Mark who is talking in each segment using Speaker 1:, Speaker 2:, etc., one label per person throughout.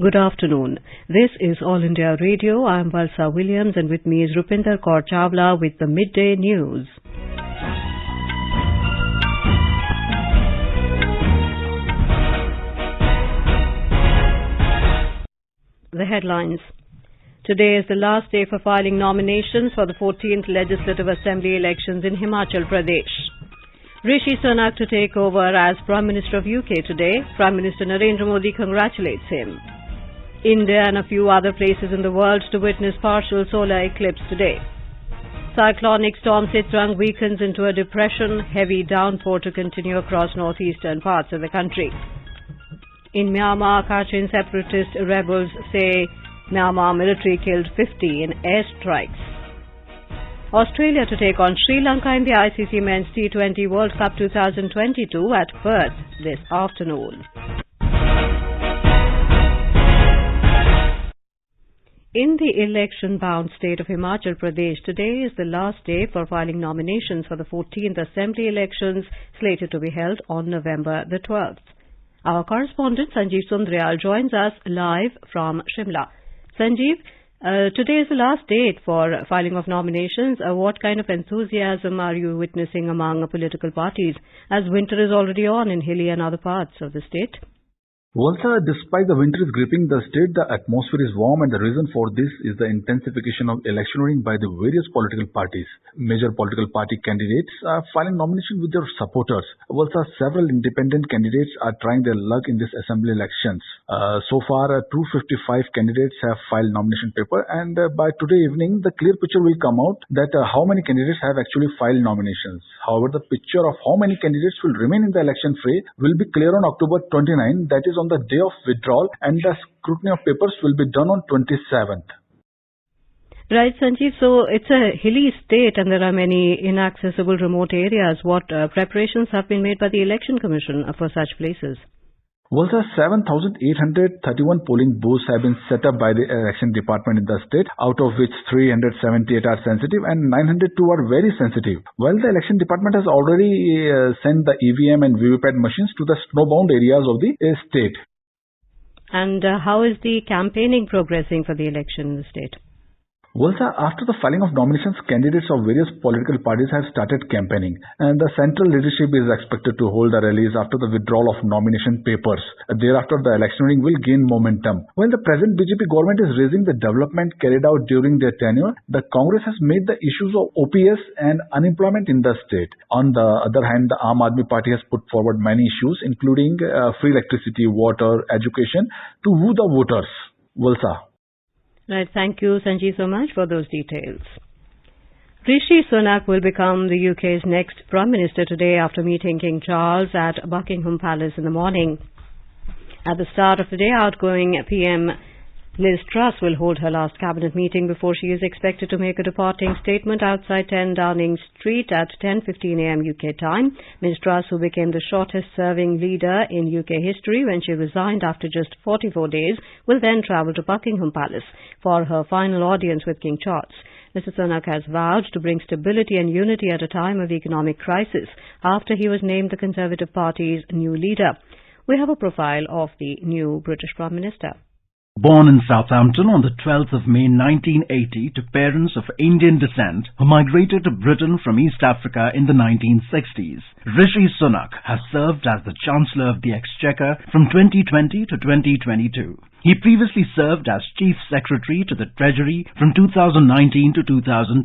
Speaker 1: Good afternoon. This is All India Radio. I am Valsa Williams and with me is Rupinder Kaur Chawla with the Midday News. The headlines. Today is the last day for filing nominations for the 14th Legislative Assembly elections in Himachal Pradesh. Rishi Sunak to take over as Prime Minister of UK today. Prime Minister Narendra Modi congratulates him. India and a few other places in the world to witness partial solar eclipse today. Cyclonic storm Sitrang weakens into a depression, heavy downpour to continue across northeastern parts of the country. In Myanmar, Kachin separatist rebels say Myanmar military killed 50 in airstrikes. Australia to take on Sri Lanka in the ICC Men's T20 World Cup 2022 at Perth this afternoon. In the election-bound state of Himachal Pradesh, today is the last day for filing nominations for the 14th Assembly elections slated to be held on November the 12th. Our correspondent Sanjeev Sundrial joins us live from Shimla. Sanjeev, today is the last date for filing of nominations. What kind of enthusiasm are you witnessing among political parties as winter is already on in hilly and other parts of the state?
Speaker 2: Well, sir, despite the winter is gripping the state, the atmosphere is warm, and the reason for this is the intensification of electioneering by the various political parties. Major political party candidates are filing nominations with their supporters. Well, sir, several independent candidates are trying their luck in this assembly elections. So far, 255 candidates have filed nomination paper, and by today evening, the clear picture will come out that how many candidates have actually filed nominations. However, the picture of how many candidates will remain in the election fray will be clear on October 29, that is on the day of withdrawal, and the scrutiny of papers will be done on 27th.
Speaker 1: Right, Sanjeev. So it's a hilly state and there are many inaccessible remote areas. What preparations have been made by the Election Commission for such places?
Speaker 2: Well, sir, 7,831 polling booths have been set up by the election department in the state, out of which 378 are sensitive and 902 are very sensitive. Well, the election department has already sent the EVM and VVPAT machines to the snowbound areas of the state.
Speaker 1: And how is the campaigning progressing for the election in the state?
Speaker 2: Well, sir, after the filing of nominations, candidates of various political parties have started campaigning, and the central leadership is expected to hold the rallies after the withdrawal of nomination papers. Thereafter, the electioneering will gain momentum. When the present BJP government is raising the development carried out during their tenure, the Congress has made the issues of OPS and unemployment in the state. On the other hand, the Aam Aadmi Party has put forward many issues, including free electricity, water, education, to woo the voters. Well, sir.
Speaker 1: Right, thank you, Sanjeev, so much for those details. Rishi Sunak will become the UK's next Prime Minister today after meeting King Charles at Buckingham Palace in the morning. At the start of the day, outgoing PM Liz Truss will hold her last cabinet meeting before she is expected to make a departing statement outside 10 Downing Street at 10:15 a.m. UK time. Ms. Truss, who became the shortest-serving leader in UK history when she resigned after just 44 days, will then travel to Buckingham Palace for her final audience with King Charles. Mr. Sunak has vowed to bring stability and unity at a time of economic crisis after he was named the Conservative Party's new leader. We have a profile of the new British Prime Minister.
Speaker 3: Born in Southampton on the 12th of May 1980 to parents of Indian descent who migrated to Britain from East Africa in the 1960s, Rishi Sunak has served as the Chancellor of the Exchequer from 2020 to 2022. He previously served as Chief Secretary to the Treasury from 2019 to 2020.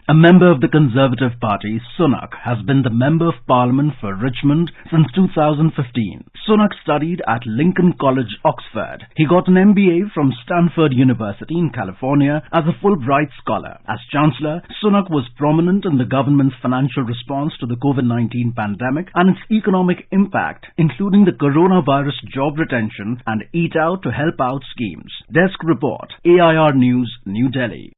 Speaker 3: A member of the Conservative Party, Sunak has been the Member of Parliament for Richmond since 2015. Sunak studied at Lincoln College, Oxford. He got an MBA from Stanford University in California as a Fulbright scholar. As Chancellor, Sunak was prominent in the government's financial response to the COVID-19 pandemic and its economic impact, including the coronavirus job retention and Eat Out to Help Out schemes. Desk report, AIR News, New Delhi.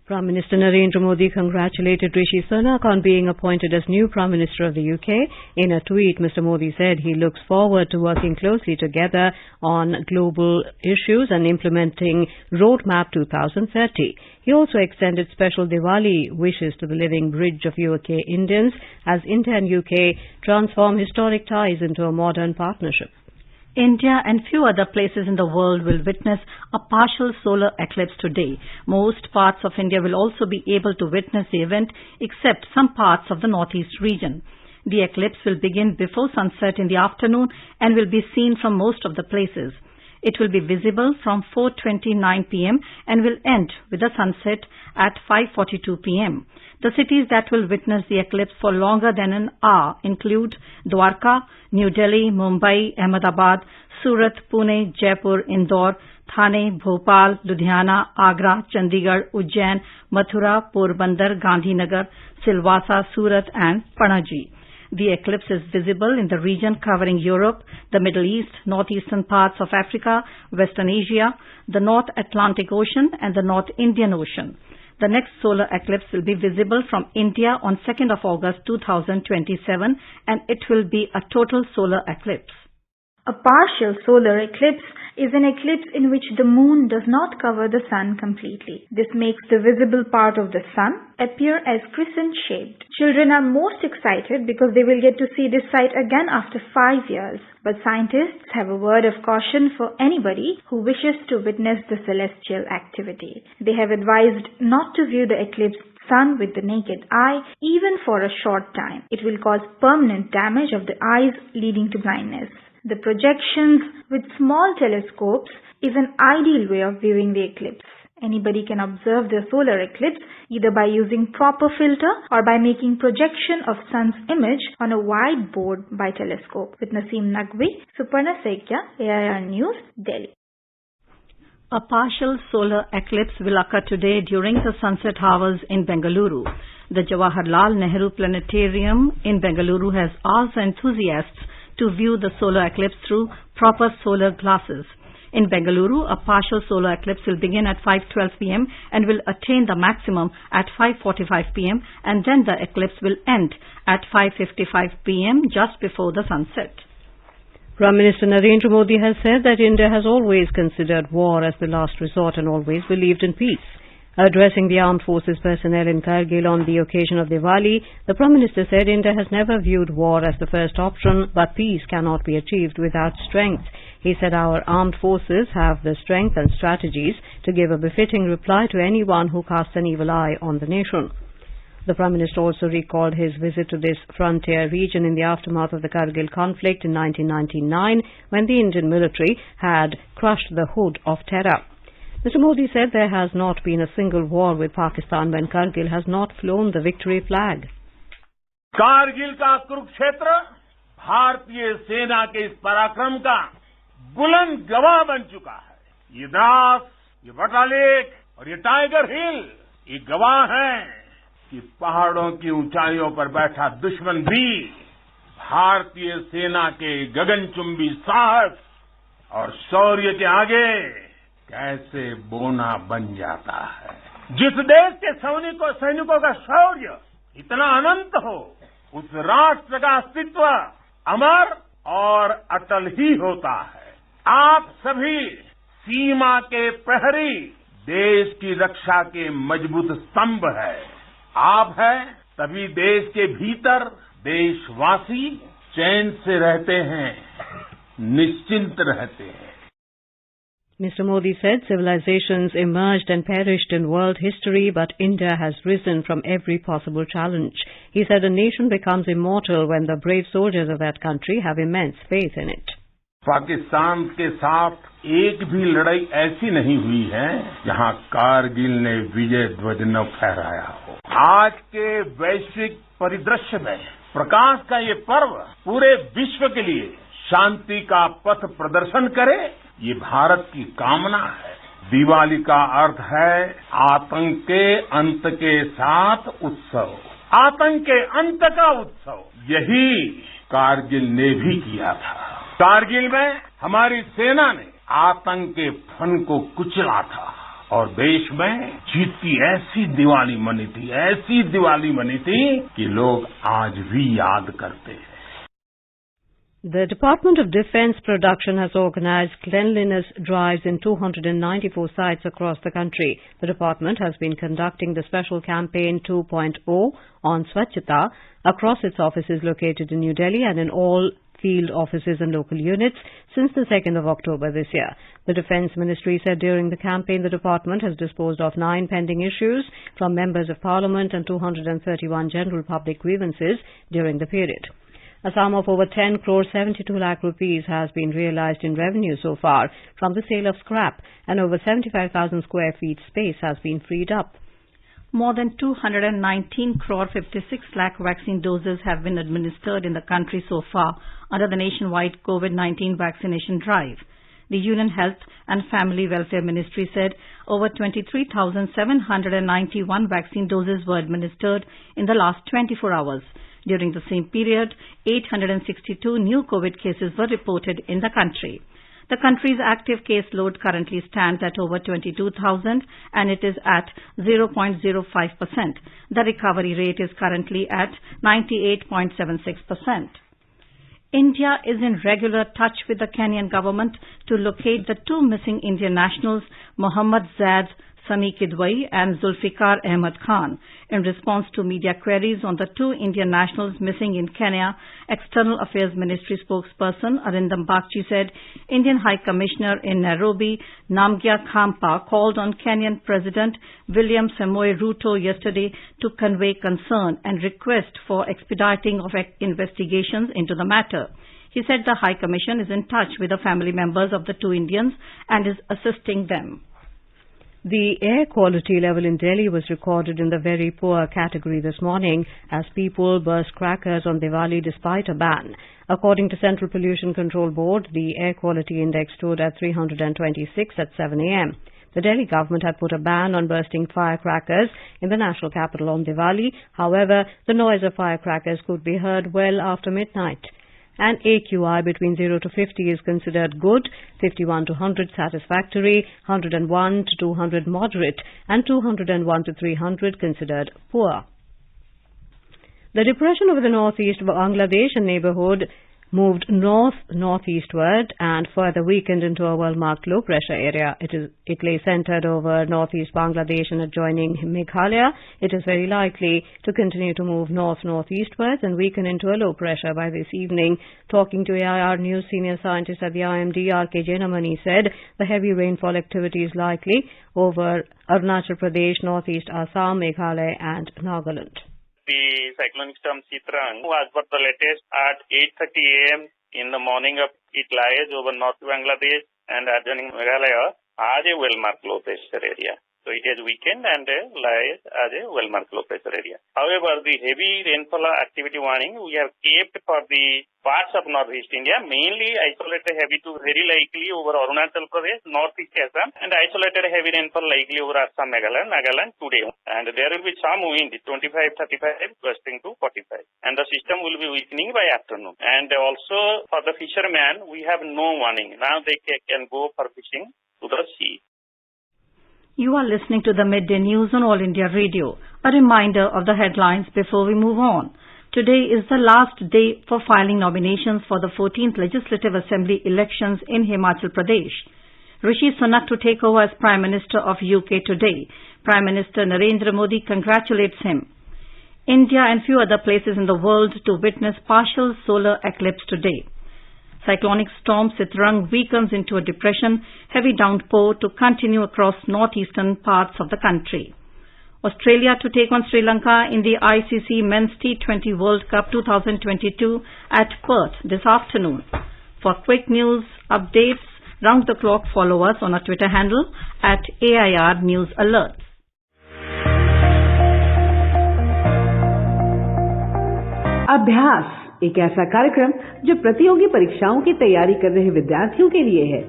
Speaker 1: Prime Minister Narendra Modi congratulated Rishi Sunak on being appointed as new Prime Minister of the UK. In a tweet, Mr. Modi said he looks forward to working closely together on global issues and implementing Roadmap 2030. He also extended special Diwali wishes to the living bridge of UK Indians as India and UK transform historic ties into a modern partnership.
Speaker 4: India and few other places in the world will witness a partial solar eclipse today. Most parts of India will also be able to witness the event except some parts of the northeast region. The eclipse will begin before sunset in the afternoon and will be seen from most of the places. It will be visible from 4:29 p.m. and will end with the sunset at 5:42 p.m. The cities that will witness the eclipse for longer than an hour include Dwarka, New Delhi, Mumbai, Ahmedabad, Surat, Pune, Jaipur, Indore, Thane, Bhopal, Ludhiana, Agra, Chandigarh, Ujjain, Mathura, Porbandar, Gandhinagar, Silvassa, Surat and Panaji. The eclipse is visible in the region covering Europe, the Middle East, northeastern parts of Africa, Western Asia, the North Atlantic Ocean and the North Indian Ocean. The next solar eclipse will be visible from India on 2nd of August 2027 and it will be a total solar eclipse.
Speaker 5: A partial solar eclipse is an eclipse in which the moon does not cover the sun completely. This makes the visible part of the sun appear as crescent-shaped. Children are most excited because they will get to see this sight again after 5 years. But scientists have a word of caution for anybody who wishes to witness the celestial activity. They have advised not to view the eclipsed sun with the naked eye, even for a short time. It will cause permanent damage of the eyes, leading to blindness. The projections with small telescopes is an ideal way of viewing the eclipse. Anybody can observe the solar eclipse either by using proper filter or by making projection of sun's image on a wide board by telescope. With Naseem Naqvi, Suparna Saikia, AIR News, Delhi.
Speaker 4: A partial solar eclipse will occur today during the sunset hours in Bengaluru. The Jawaharlal Nehru Planetarium in Bengaluru has asked enthusiasts to view the solar eclipse through proper solar glasses. In Bengaluru, a partial solar eclipse will begin at 5:12 p.m. and will attain the maximum at 5:45 p.m. and then the eclipse will end at 5:55 p.m. just before the sunset.
Speaker 1: Prime Minister Narendra Modi has said that India has always considered war as the last resort and always believed in peace. Addressing the armed forces personnel in Kargil on the occasion of Diwali, the Prime Minister said India has never viewed war as the first option, but peace cannot be achieved without strength. He said our armed forces have the strength and strategies to give a befitting reply to anyone who casts an evil eye on the nation. The Prime Minister also recalled his visit to this frontier region in the aftermath of the Kargil conflict in 1999, when the Indian military had crushed the hood of terror. Mr. Modi said there has not been a single war with Pakistan when Kargil has not flown the victory flag.
Speaker 6: Kargil का कुरुक्षेत्र भारतीय सेना के इस पराक्रम का बुलंद गवाह बन चुका है। ये द्रास, ये वटालेक और ये टाइगर हिल ये गवाह हैं कि पहाड़ों की ऊंचाइयों पर बैठा दुश्मन भी भारतीय सेना के गगनचुंबी साहस और शौर्य के आगे कैसे बोना बन जाता है। जिस देश के सैनिकों का शौर्य इतना अनंत हो, उस राष्ट्र का अस्तित्व अमर और अटल ही होता है। आप सभी सीमा के प्रहरी, देश की रक्षा के मजबूत स्तंभ है। आप हैं तभी देश के भीतर देशवासी चैन से रहते हैं, निश्चिंत रहते हैं।
Speaker 1: Mr. Modi said civilizations emerged and perished in world history, but India has risen from every possible challenge. He said a nation becomes immortal when the brave soldiers of that country have immense faith in it.
Speaker 6: Pakistan के साथ एक भी लड़ाई ऐसी नहीं हुई है जहां कारगिल ने विजय ध्वज न फहराया हो। आज के वैश्विक परिदृश्य में प्रकाश का ये पर्व पूरे विश्व के लिए शांति का पथ प्रदर्शन करे, ये भारत की कामना है। दिवाली का अर्थ है आतंक के अंत के साथ उत्सव, आतंक के अंत का उत्सव। यही कारगिल ने भी किया था। कारगिल में हमारी सेना ने आतंक के फन को कुचला था और देश में जीत की ऐसी दिवाली मनी थी कि लोग आज भी याद करते हैं।
Speaker 1: The Department of Defence Production has organized cleanliness drives in 294 sites across the country. The department has been conducting the special campaign 2.0 on Swachhata across its offices located in New Delhi and in all field offices and local units since the 2nd of October this year. The Defence Ministry said during the campaign the department has disposed of 9 pending issues from members of Parliament and 231 general public grievances during the period. A sum of over 10 crore 72 lakh rupees has been realized in revenue so far from the sale of scrap, and over 75,000 square feet space has been freed up.
Speaker 4: More than 219 crore 56 lakh vaccine doses have been administered in the country so far under the nationwide COVID-19 vaccination drive. The Union Health and Family Welfare Ministry said over 23,791 vaccine doses were administered in the last 24 hours. During the same period, 862 new COVID cases were reported in the country. The country's active case load currently stands at over 22,000 and it is at 0.05%. The recovery rate is currently at 98.76%. India is in regular touch with the Kenyan government to locate the 2 missing Indian nationals, Mohammad Zaid Sami Kidwai and Zulfikar Ahmed Khan. In response to media queries on the 2 Indian nationals missing in Kenya, External Affairs Ministry spokesperson Arindam Bagchi said Indian High Commissioner in Nairobi, Namgya Khampa, called on Kenyan President William Samoei Ruto yesterday to convey concern and request for expediting of investigations into the matter. He said the High Commission is in touch with the family members of the 2 Indians and is assisting them.
Speaker 1: The air quality level in Delhi was recorded in the very poor category this morning as people burst crackers on Diwali despite a ban. According to Central Pollution Control Board, the air quality index stood at 326 at 7 a.m. The Delhi government had put a ban on bursting firecrackers in the national capital on Diwali. However, the noise of firecrackers could be heard well after midnight. An AQI between 0 to 50 is considered good, 51 to 100 satisfactory, 101 to 200 moderate, and 201 to 300 considered poor. The depression over the northeast of Bangladesh and neighborhood moved north-northeastward and further weakened into a well-marked low-pressure area. It lay centered over northeast Bangladesh and adjoining Meghalaya. It is very likely to continue to move north-northeastwards and weaken into a low pressure by this evening. Talking to AIR News, senior scientist at the IMD, R.K. Jenamani, said the heavy rainfall activity is likely over Arunachal Pradesh, northeast Assam, Meghalaya and Nagaland.
Speaker 7: The cyclonic storm Citrang, as per the latest, at 8:30 a.m. in the morning, it lies over North Bangladesh and adjoining Meghalaya as a well-marked low-pressure area. So it has weakened and lies as a well-marked low-pressure area. However, the heavy rainfall activity warning we have kept for the parts of northeast India, mainly isolated heavy to very likely over Arunachal Pradesh, northeast Assam, and isolated heavy rainfall likely over Assam, Nagaland today. And there will be some wind, 25-35, gusting to 45. And the system will be weakening by afternoon. And also for the fishermen, we have no warning. Now they can go for fishing to the sea.
Speaker 4: You are listening to the Midday News on All India Radio. A reminder of the headlines before we move on. Today is the last day for filing nominations for the 14th Legislative Assembly elections in Himachal Pradesh. Rishi Sunak to take over as Prime Minister of UK today. Prime Minister Narendra Modi congratulates him. India and few other places in the world to witness partial solar eclipse today. Cyclonic storm Citrang weakens into a depression, heavy downpour to continue across northeastern parts of the country. Australia to take on Sri Lanka in the ICC Men's T20 World Cup 2022 at Perth this afternoon. For quick news updates, round the clock, follow us on our Twitter handle at AIR News Alerts.
Speaker 8: अभ्यास एक ऐसा कार्यक्रम जो प्रतियोगी परीक्षाओं की तैयारी कर रहे विद्यार्थियों के लिए है।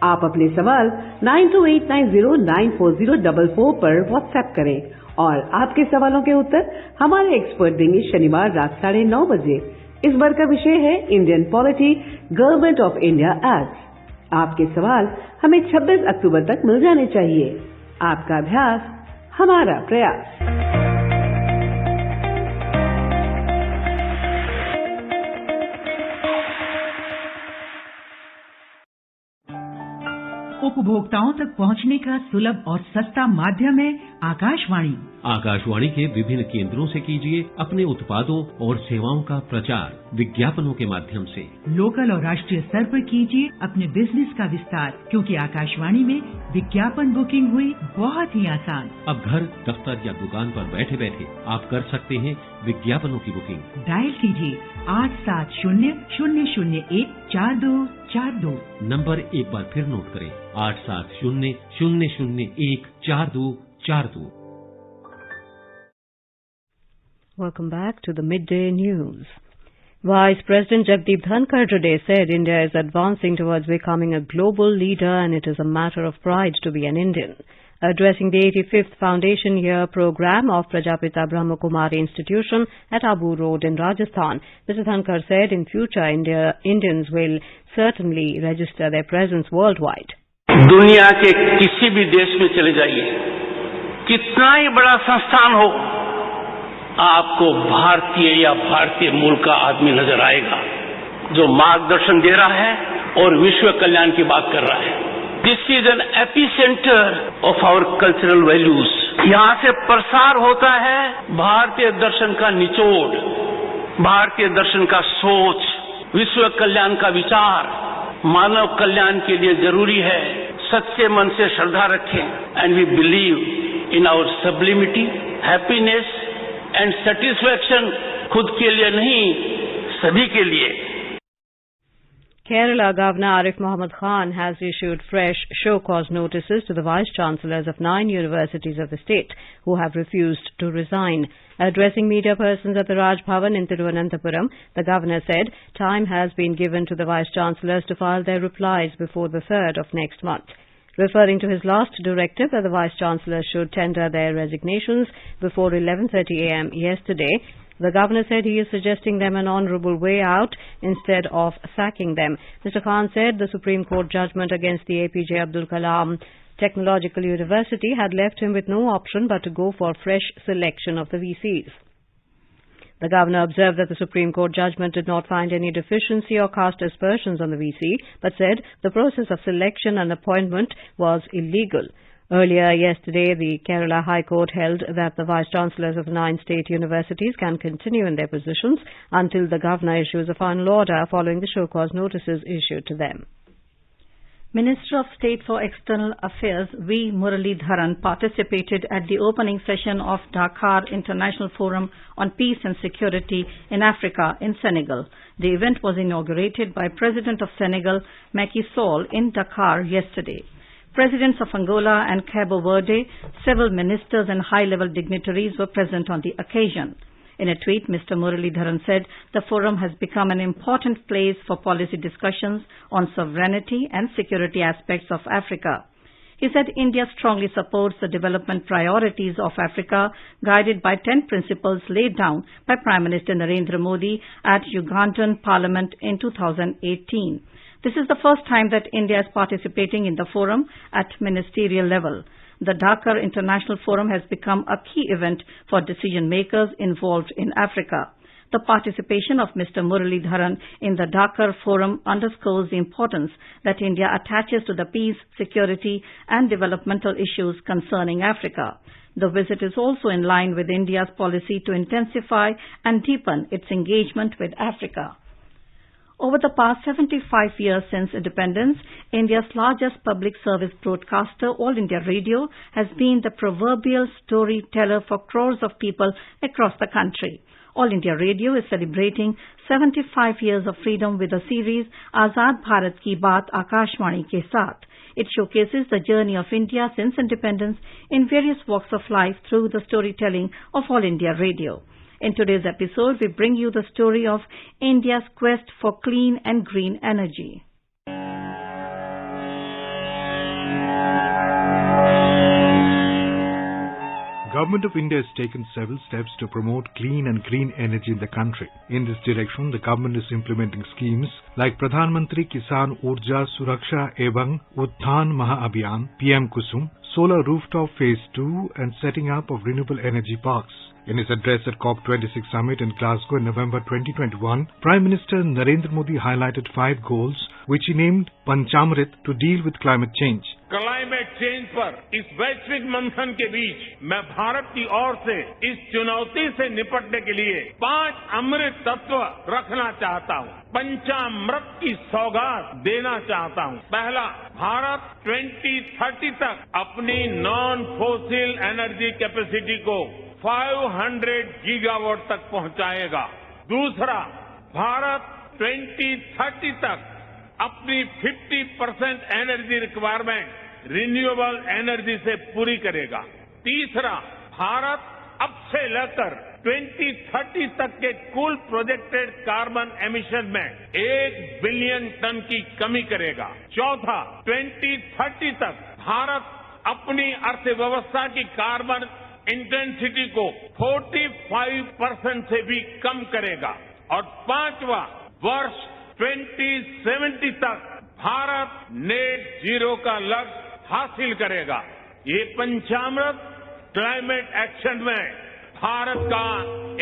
Speaker 8: आप अपने सवाल 9289094044 पर व्हाट्सएप करें और आपके सवालों के उत्तर हमारे एक्सपर्ट देंगे शनिवार रात 9:30 बजे। इस बार का विषय है Indian polity, government of India act. आपके सवाल हमें 26 अक्टूबर तक मिल जाने चाहिए। आपका अभ्यास हमारा प्रयास।
Speaker 9: उपभोक्ताओं तक पहुंचने का सुलभ और सस्ता माध्यम है आकाशवाणी। आकाशवाणी के विभिन्न केंद्रों से कीजिए अपने उत्पादों और सेवाओं का प्रचार विज्ञापनों के माध्यम से।
Speaker 10: लोकल और राष्ट्रीय स्तर पर कीजिए अपने बिजनेस का विस्तार, क्योंकि आकाशवाणी में विज्ञापन बुकिंग हुई बहुत ही आसान।
Speaker 9: अब घर, दफ्तर या दुकान पर बैठे बैठे आप कर सकते हैं विज्ञापनों की बुकिंग।
Speaker 10: डायल कीजिए 8700014242।
Speaker 9: नंबर एक बार फिर नोट करें, 8700014242।
Speaker 1: Welcome back to the Midday News. Vice President Jagdeep Dhankar today said India is advancing towards becoming a global leader and it is a matter of pride to be an Indian. Addressing the 85th Foundation Year program of Prajapita Brahmakumari Institution at Abu Road in Rajasthan, Mr. Dhankar said in future Indians will certainly register their presence worldwide.
Speaker 11: दुनिया के किसी भी देश में चले जाइए, कितना ही बड़ा संस्थान हो, आपको भारतीय या भारतीय मूल का आदमी नजर आएगा जो मार्गदर्शन दे रहा है और विश्व कल्याण की बात कर रहा है। This is an epicentre of our cultural values. यहाँ से प्रसार होता है भारतीय दर्शन का निचोड़, भारतीय दर्शन का सोच, विश्व कल्याण का विचार। मानव कल्याण के लिए जरूरी है सच्चे मन से श्रद्धा रखें and we believe in our sublimity, happiness and satisfaction, खुद के लिए नहीं सभी के लिए।
Speaker 1: Kerala Governor Arif Mohammed Khan has issued fresh show-cause notices to the Vice-Chancellors of 9 universities of the state who have refused to resign. Addressing media persons at the Raj Bhavan in Thiruvananthapuram, the Governor said time has been given to the Vice-Chancellors to file their replies before the 3rd of next month. Referring to his last directive that the Vice-Chancellors should tender their resignations before 11:30 a.m. yesterday, the Governor said he is suggesting them an honourable way out instead of sacking them. Mr. Khan said the Supreme Court judgment against the APJ Abdul Kalam Technological University had left him with no option but to go for fresh selection of the VCs. The Governor observed that the Supreme Court judgment did not find any deficiency or cast aspersions on the VC, but said the process of selection and appointment was illegal. Earlier yesterday, the Kerala High Court held that the Vice-Chancellors of 9 state universities can continue in their positions until the Governor issues a final order following the show-cause notices issued to them.
Speaker 4: Minister of State for External Affairs V. Muralidharan participated at the opening session of Dakar International Forum on Peace and Security in Africa in Senegal. The event was inaugurated by President of Senegal, Macky Sall, in Dakar yesterday. Presidents of Angola and Cabo Verde, several ministers and high-level dignitaries were present on the occasion. In a tweet, Mr. Muralidharan said the forum has become an important place for policy discussions on sovereignty and security aspects of Africa. He said India strongly supports the development priorities of Africa, guided by 10 principles laid down by Prime Minister Narendra Modi at Ugandan Parliament in 2018. This is the first time that India is participating in the forum at ministerial level. The Dakar International Forum has become a key event for decision makers involved in Africa. The participation of Mr. Muralidharan in the Dakar Forum underscores the importance that India attaches to the peace, security and developmental issues concerning Africa. The visit is also in line with India's policy to intensify and deepen its engagement with Africa. Over the past 75 years since independence, India's largest public service broadcaster, All India Radio, has been the proverbial storyteller for crores of people across the country. All India Radio is celebrating 75 years of freedom with a series, Azad Bharat Ki Baat Akashvani Ke Saath. It showcases the journey of India since independence in various walks of life through the storytelling of All India Radio. In today's episode, we bring you the story of India's quest for clean and green energy.
Speaker 12: Government of India has taken several steps to promote clean and green energy in the country. In this direction, the government is implementing schemes like Pradhan Mantri Kisan Urja Suraksha Evam Utthan Maha Abhiyan, PM Kusum, solar rooftop phase 2 and setting up of renewable energy parks. In his address at COP26 summit in Glasgow in November 2021, Prime Minister Narendra Modi highlighted 5 goals which he named Panchamrit to deal with climate change.
Speaker 6: Climate change पर इस वैश्विक मंथन के बीच मैं भारत की ओर से इस चुनौती से निपटने के लिए 5 अमृत तत्व रखना चाहता हूं, पंचामृत की सौगात देना चाहता हूं। पहला, भारत 2030 तक अपनी नॉन फोसिल एनर्जी कैपेसिटी को 500 गीगावाट तक पहुंचाएगा। दूसरा, भारत 2030 तक अपनी 50% एनर्जी रिक्वायरमेंट रिन्यूएबल एनर्जी से पूरी करेगा। तीसरा, भारत अब से लेकर 2030 तक के कुल प्रोजेक्टेड कार्बन एमिशन में 1 बिलियन टन की कमी करेगा। चौथा, 2030 तक भारत अपनी अर्थव्यवस्था की कार्बन इंटेंसिटी को 45% से भी कम करेगा। और पांचवा, वर्ष 2070 तक भारत नेट जीरो का लक्ष्य हासिल करेगा। ये पंचामृत क्लाइमेट एक्शन में भारत का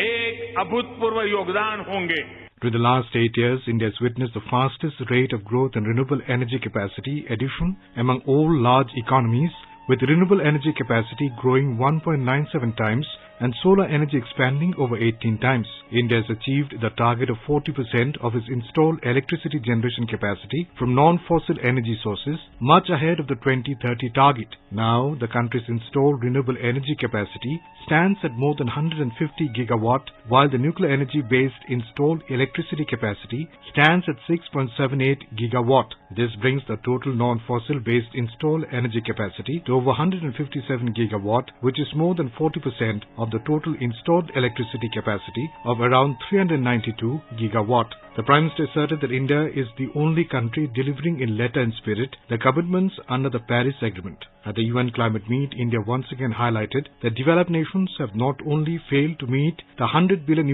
Speaker 6: एक अभूतपूर्व योगदान होंगे।
Speaker 12: To the last 8 years, India has witnessed the fastest rate of growth in renewable energy capacity addition among all large economies, with renewable energy capacity growing 1.97 times and solar energy expanding over 18 times. India has achieved the target of 40% of its installed electricity generation capacity from non-fossil energy sources, much ahead of the 2030 target. Now, the country's installed renewable energy capacity stands at more than 150 gigawatt, while the nuclear energy-based installed electricity capacity stands at 6.78 gigawatt. This brings the total non-fossil based installed energy capacity to over 157 gigawatt, which is more than 40% of the total installed electricity capacity of around 392 gigawatt. The Prime Minister asserted that India is the only country delivering in letter and spirit the commitments under the Paris Agreement. At the UN climate meet, India once again highlighted that developed nations have not only failed to meet the $100 billion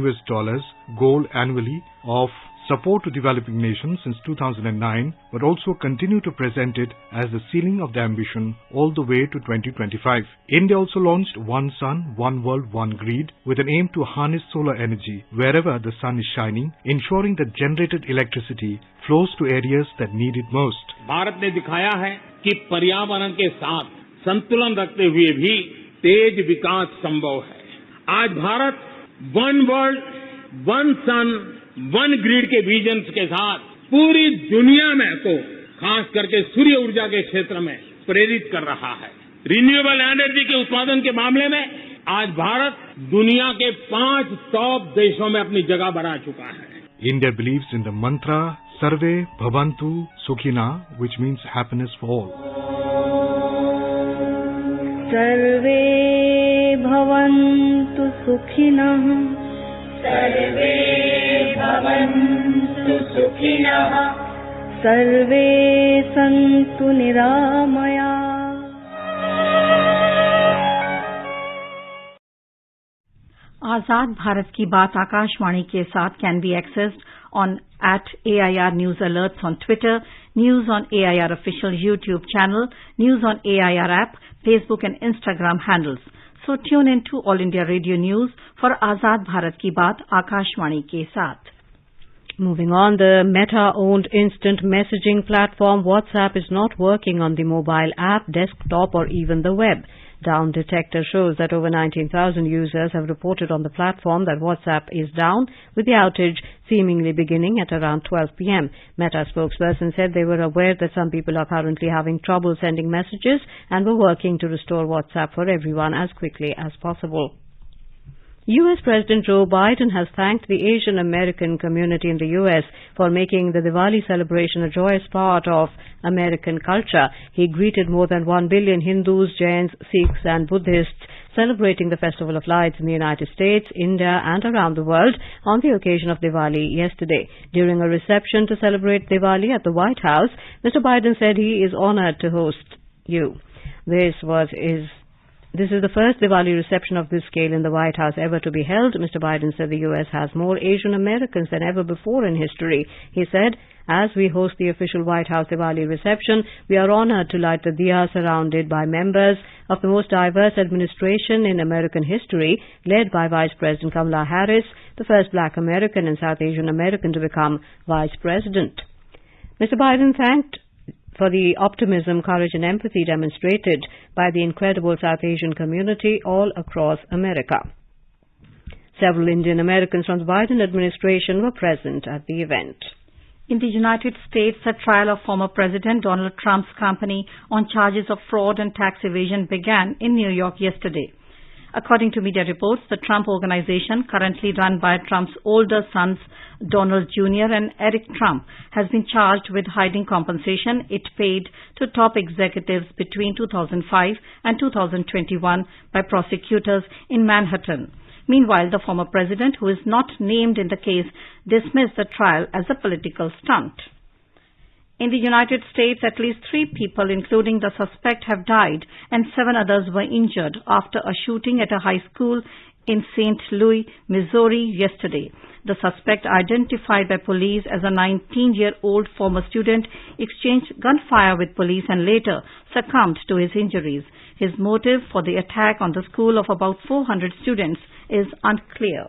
Speaker 12: goal annually of support to developing nations since 2009, but also continue to present it as the ceiling of the ambition all the way to 2025. India also launched One Sun, One World, One Grid with an aim to harness solar energy wherever the sun is shining, ensuring that generated electricity flows to areas that need it most.
Speaker 6: Bharat ने दिखाया है कि पर्यावरण के साथ संतुलन रखते हुए भी तेज विकास संभव है। आज भारत वन वर्ल्ड, वन सन, वन ग्रिड के विजन के साथ पूरी दुनिया में को खास करके सूर्य ऊर्जा के क्षेत्र में प्रेरित कर रहा है। रिन्यूएबल एनर्जी के उत्पादन के मामले में आज भारत दुनिया के 5 टॉप देशों में अपनी जगह बना चुका है।
Speaker 12: India believes in the mantra Sarve Bhavantu Sukhina, which means happiness for all.
Speaker 13: Sarve Bhavantu Sukhinah, Sarve Bhavantu Sukhinah, Sarve Santu Niramaya.
Speaker 4: आजाद भारत की बात आकाशवाणी के साथ can be accessed on @AIR News Alerts on Twitter, News on AIR official YouTube channel, News on AIR app, Facebook and Instagram handles. So tune in to All India Radio News for Azad Bharat Ki Baat Akashwani ke saath.
Speaker 1: Moving on, the Meta-owned instant messaging platform WhatsApp is not working on the mobile app, desktop or even the web. Down Detector shows that over 19,000 users have reported on the platform that WhatsApp is down, with the outage seemingly beginning at around 12 p.m. Meta spokesperson said they were aware that some people are currently having trouble sending messages and were working to restore WhatsApp for everyone as quickly as possible. U.S. President Joe Biden has thanked the Asian American community in the U.S. for making the Diwali celebration a joyous part of American culture. He greeted more than 1 billion Hindus, Jains, Sikhs and Buddhists celebrating the Festival of Lights in the United States, India and around the world on the occasion of Diwali yesterday. During a reception to celebrate Diwali at the White House, Mr. Biden said he is honored to host you. This is the first Diwali reception of this scale in the White House ever to be held. Mr. Biden said the U.S. has more Asian Americans than ever before in history. He said, as we host the official White House Diwali reception, we are honored to light the diya surrounded by members of the most diverse administration in American history, led by Vice President Kamala Harris, the first Black American and South Asian American to become Vice President. Mr. Biden thanked for the optimism, courage and empathy demonstrated by the incredible South Asian community all across America. Several Indian Americans from the Biden administration were present at the event.
Speaker 4: In the United States, the trial of former President Donald Trump's company on charges of fraud and tax evasion began in New York yesterday. According to media reports, the Trump Organization, currently run by Trump's older sons Donald Jr. and Eric Trump, has been charged with hiding compensation it paid to top executives between 2005 and 2021 by prosecutors in Manhattan. Meanwhile, the former president, who is not named in the case, dismissed the trial as a political stunt. In the United States, at least 3 people, including the suspect, have died and 7 others were injured after a shooting at a high school in St. Louis, Missouri yesterday. The suspect, identified by police as a 19-year-old former student, exchanged gunfire with police and later succumbed to his injuries. His motive for the attack on the school of about 400 students is unclear.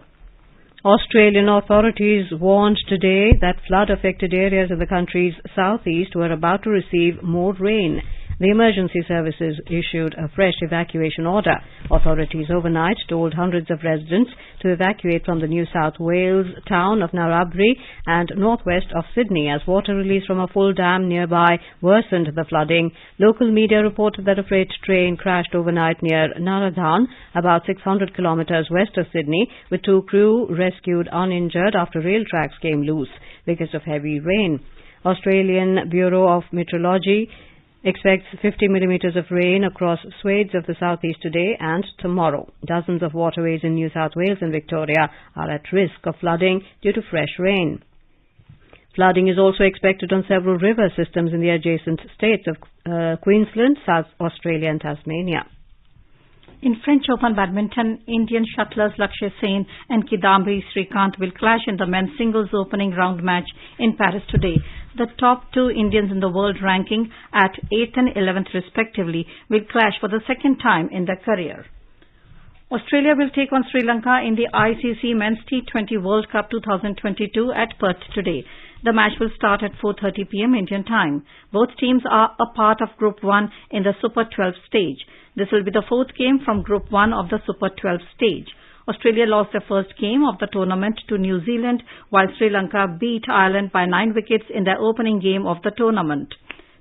Speaker 1: Australian authorities warned today that flood-affected areas of the country's southeast were about to receive more rain. The emergency services issued a fresh evacuation order. Authorities overnight told hundreds of residents to evacuate from the New South Wales town of Narrabri and northwest of Sydney as water released from a full dam nearby worsened the flooding. Local media reported that a freight train crashed overnight near Naradhan, about 600 kilometres west of Sydney, with 2 crew rescued uninjured after rail tracks came loose because of heavy rain. Australian Bureau of Meteorology expects 50 millimetres of rain across swathes of the southeast today and tomorrow. Dozens of waterways in New South Wales and Victoria are at risk of flooding due to fresh rain. Flooding is also expected on several river systems in the adjacent states of Queensland, South Australia and Tasmania.
Speaker 4: In French Open badminton, Indian shuttlers Lakshya Sen and Kidambi Srikanth will clash in the men's singles opening round match in Paris today. The top 2 Indians in the world ranking at 8th and 11th respectively will clash for the second time in their career. Australia will take on Sri Lanka in the ICC Men's T20 World Cup 2022 at Perth today. The match will start at 4:30 p.m. Indian time. Both teams are a part of Group 1 in the Super 12 stage. This will be the 4th game from Group 1 of the Super 12 stage. Australia lost their first game of the tournament to New Zealand, while Sri Lanka beat Ireland by 9 wickets in their opening game of the tournament.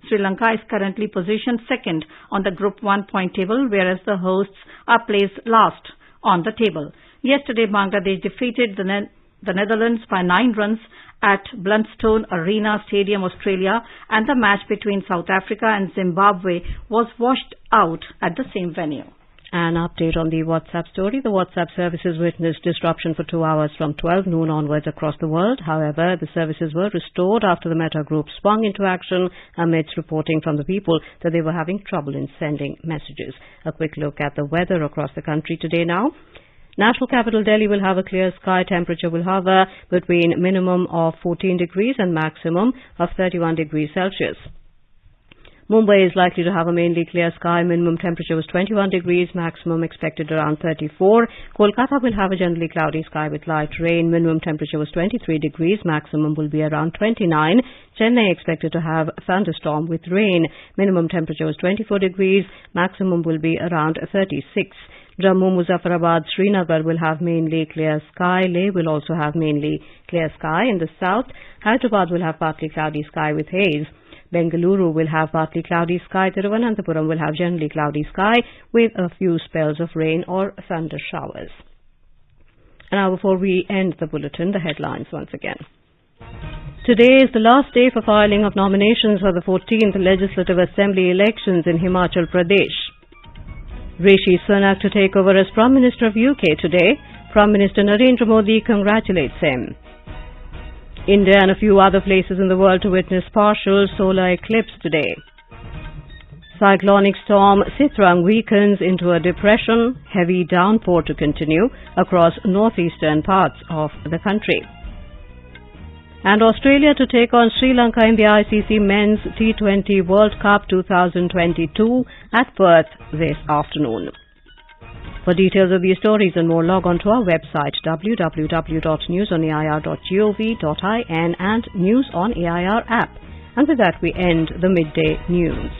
Speaker 4: Sri Lanka is currently positioned second on the Group 1 point table, whereas the hosts are placed last on the table. Yesterday, Bangladesh defeated the Netherlands by 9 runs at Bluntstone Arena Stadium, Australia, and the match between South Africa and Zimbabwe was washed out at the same venue.
Speaker 1: An update on the WhatsApp story. The WhatsApp services witnessed disruption for 2 hours from 12 noon onwards across the world. However, the services were restored after the Meta Group swung into action amidst reporting from the people that they were having trouble in sending messages. A quick look at the weather across the country today now. National capital Delhi will have a clear sky. Temperature will hover between minimum of 14 degrees and maximum of 31 degrees Celsius. Mumbai is likely to have a mainly clear sky. Minimum temperature was 21 degrees, maximum expected around 34. Kolkata will have a generally cloudy sky with light rain. Minimum temperature was 23 degrees, maximum will be around 29. Chennai expected to have thunderstorm with rain. Minimum temperature was 24 degrees, maximum will be around 36. Jammu, Muzaffarabad, Srinagar will have mainly clear sky. Leh will also have mainly clear sky. In the south, Hyderabad will have partly cloudy sky with haze. Bengaluru will have partly cloudy sky. Thiruvananthapuram will have generally cloudy sky with a few spells of rain or thunder showers. And now, before we end the bulletin, the headlines once again. Today is the last day for filing of nominations for the 14th Legislative Assembly elections in Himachal Pradesh. Rishi Sunak to take over as Prime Minister of UK today. Prime Minister Narendra Modi congratulates him. India and a few other places in the world to witness partial solar eclipse today. Cyclonic storm Sitrang weakens into a depression. Heavy downpour to continue across northeastern parts of the country. And Australia to take on Sri Lanka in the ICC Men's T20 World Cup 2022 at Perth this afternoon. For details of these stories and more, log on to our website www.newsonair.gov.in and News on AIR app. And with that, we end the midday news.